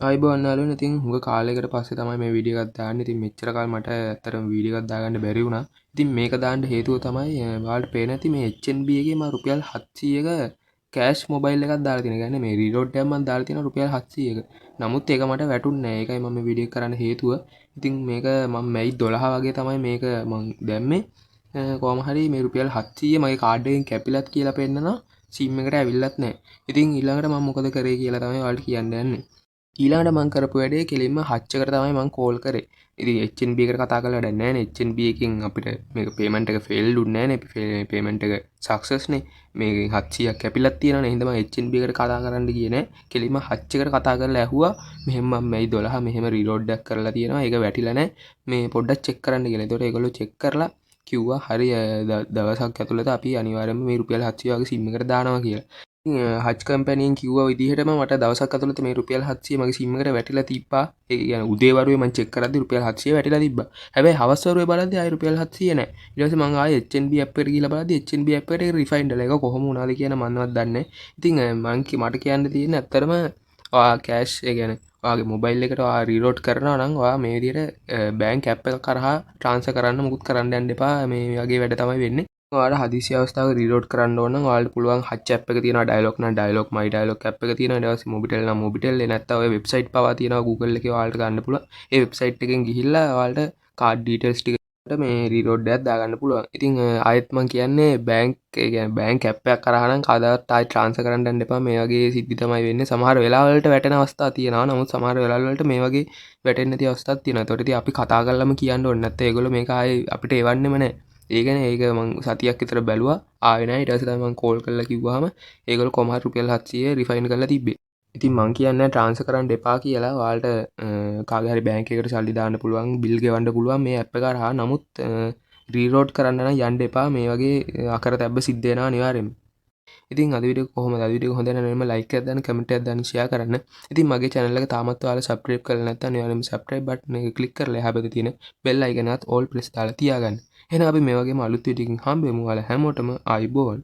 ආයිබෝන්න යාළුවනේ. ඉතින් හුඟ කාලයකට පස්සේ තමයි මේ වීඩියෝ එකක් දාන්නේ. ඉතින් මෙච්චර කාල මට ඇත්තටම වීඩියෝ එකක් දාගන්න බැරි වුණා. ඉතින් මේක දාන්න හේතුව තමයි ඔයාලට පේන්නේ නැති මේ HNB එකේ මම රුපියල් 700ක කෑෂ් මොබයිල් එකක් දාලා තියෙනවා. කියන්නේ මේ රීලෝඩ් එකක් මම දාලා තියෙනවා රුපියල් 700ක. නමුත් ඒක මට වැටුන්නේ නැහැ. ඒකයි මම මේ වීඩියෝ එක කරන්න හේතුව. ඉතින් මේක මම මැයි 12 වගේ තමයි මේක මම දැම්මේ. කොහොම හරි මේ රුපියල් 700 මගේ කාඩ් එකෙන් කැපිලත් කියලා පෙන්නනවා. SIM එකට ඇවිල්ලත් නැහැ. ඉතින් ඊළඟට මම මොකද කරේ කියලා තමයි ඔයාලට කියන්න යන්නේ. ඊළඟට මං කරපු වැඩේ කෙලින්ම හච්චකට තමයි මං කෝල් කරේ. ඉතින් HNB එකට කතා කරලා වැඩක් නැහැ නේ. HNB එකෙන් අපිට මේක පේමන්ට් එක ෆේල්ඩ් උන්නේ නැහැ නේ. පේමන්ට් එක සක්සස් නේ. මේකෙන් 700ක් කැපිලක් තියෙනවනේ. එහෙනම් මම HNB එකට කතා කරන්න ගියේ නැහැ. කෙලින්ම හච්චකට කතා කරලා ඇහුවා මෙහෙම මම මැයි 12 මෙහෙම රීලෝඩ් එකක් කරලා තියෙනවා. ඒක වැටිලා නැහැ. මේ පොඩ්ඩක් චෙක් කරන්න කියලා. ඒතකොට ඒගොල්ලෝ චෙක් කරලා කිව්වා හරි දවසක් ඇතුළත අපි අනිවාර්යයෙන්ම මේ රුපියල් 700 වගේ SIM එකට දානවා කියලා. හච් කම්පැනියෙන් කිව්ව විදිහටම මට දවසක් ඇතුළත මේ රුපියල් 700 මගේ SIM එකට වැටිලා තිබ්බා. ඒ කියන්නේ උදේ වරුවේ මම චෙක් කරද්දි රුපියල් 700 වැටිලා තිබ්බා. හැබැයි හවස් වරුවේ බලද්දි ආයෙ රුපියල් 700 නැහැ. ඊට පස්සේ මම ආයෙ HNB app එකට ගිහලා බලද්දි HNB app එකට ඒක රිෆයින්ඩ් වෙලා. ඒක කොහොම වුණාද කියන මන්වත් දන්නේ නැහැ. ඉතින් මට කියන්න තියෙන්නේ ඇත්තටම ඔයා කෑෂ් ඒ කියන්නේ ඔයාගේ මොබයිල් එකට ඔයා රීලෝඩ් කරනවා නම් ඔයා මේ විදිහට බැංක් ඇප් එක කරහා ට්‍රාන්ස්ෆර් කරන්න මුකුත් කරන්න යන්න එපා. මේ වගේ වැඩ තමයි වෙන්නේ. ඔයාලට හදිසි අවස්ථාවක රීලෝඩ් කරන්න ඕන නම් ඔයාලට පුළුවන් හච් ඇප් එක තියෙනවා ඩයලොග් නම් ඩයලොග් මයි ඩයලොග් ඇප් එක තියෙනවා ඊට පස්සේ මොබිටෙල් නම් මොබිටෙල් ඒ නැත්නම් ඔය වෙබ්සයිට් පවා තියෙනවා Google එකේ ඔයාලට ගන්න පුළුවන් ඒ වෙබ්සයිට් එකෙන් ගිහිල්ලා ඔයාලට කාඩ් ඩීටේල්ස් ටික මේ රීලෝඩ් එකක් දාගන්න පුළුවන්. ඉතින් ආයෙත් මම කියන්නේ බැංක් ඒ කියන්නේ බැංක් ඇප් එකක් කරා නම් කවදාවත් ආයෙ ට්‍රාන්ස්ෆර් කරන්න යන්න එපා. මේ වගේ සිද්ධි තමයි වෙන්නේ. සමහර වෙලාවලට වැටෙන අවස්ථා තියෙනවා. නමුත් සමහර වෙලාවලට මේ වගේ වැටෙන්නේ නැති අවස්ථාත් තියෙනවා. ඒතකොට ඉතින් අපි කතා කරලාම කියන්න ඕනේ නැත්නම් ඒගොල්ලෝ මේක ආයෙ අපිට එවන්නෙම නැහැ. ඒකනේ ඒක මං සතියක් විතර බැලුවා ආවේ නැහැ. ඊට පස්සේ තමයි මං කෝල් කරලා කිව්වහම ඒගොල්ලෝ කොහම හරි රුපියල් 700 රිෆයින් කරලා තිබ්බේ. ඉතින් මං කියන්නේ ට්‍රාන්ස්ෆර් කරන්න එපා කියලා. ඔයාලට කාගේ හරි බැංක් එකකට සල්ලි දාන්න පුළුවන්, බිල් ගෙවන්න පුළුවන් මේ ඇප් එක හරහා. නමුත් රීලෝඩ් කරන්න නම් යන්න එපා. මේ වගේ අකරතැබ්බ සිද්ධ වෙනවා අනිවාර්යෙන්ම. ඉතින් අද වීඩියෝ කොහොමද? අද වීඩියෝ හොඳ නම් ලයික් එකක් දාන්න, කමෙන්ට් එකක් දාන්න, ෂෙයා කරන්න. ඉතින් මගේ channel එක තාමත් ඔයාලා subscribe කරලා නැත්නම් අනිවාර්යෙන්ම subscribe button එක click කරලා එහා පැත්තේ තියෙන bell icon එකත් all press දාලා තියාගන්න. එහෙනම් අපි මේ වගේම අලුත් වීඩියෝ එකකින් හම්බෙමු. ඔයාලා හැමෝටම ආයුබෝවන්.